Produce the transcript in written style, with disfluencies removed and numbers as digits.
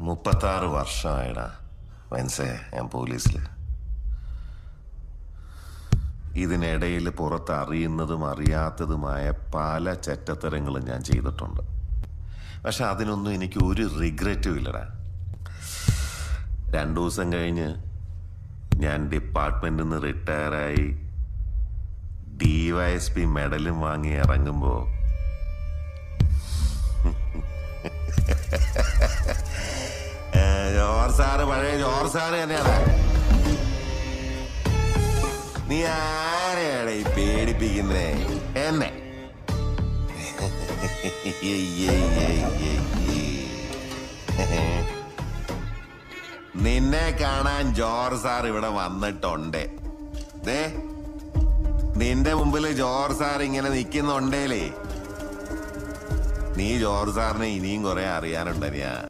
36 വർഷമായിടാ വെൻസേ ഞാൻ പോലീസിൽ. ഇതിനിടയിൽ പുറത്ത് അറിയുന്നതും അറിയാത്തതുമായ പല ചെറ്റത്തരങ്ങളും ഞാൻ ചെയ്തിട്ടുണ്ട്. പക്ഷെ അതിനൊന്നും എനിക്ക് ഒരു റിഗ്രറ്റും ഇല്ലടാ. 2 ദിവസം കഴിഞ്ഞ് ഞാൻ ഡിപ്പാർട്ട്മെന്റിൽ നിന്ന് റിട്ടയറായി DYSP മെഡലും വാങ്ങി ഇറങ്ങുമ്പോൾ ജോർജ് സാറ് പഴയ ജോർജ് സാറ് തന്നെയാണ്. നീ ആരെയാണ് ഈ പേടിപ്പിക്കുന്നേ? എന്നെ നിന്നെ കാണാൻ ജോർജ് സാർ ഇവിടെ വന്നിട്ടുണ്ട്. നിന്റെ മുമ്പിൽ ജോർജ് സാർ ഇങ്ങനെ നിൽക്കുന്നുണ്ടേലേ, നീ ജോർജ് സാറിനെ ഇനിയും കുറെ അറിയാനുണ്ട്. ഞാൻ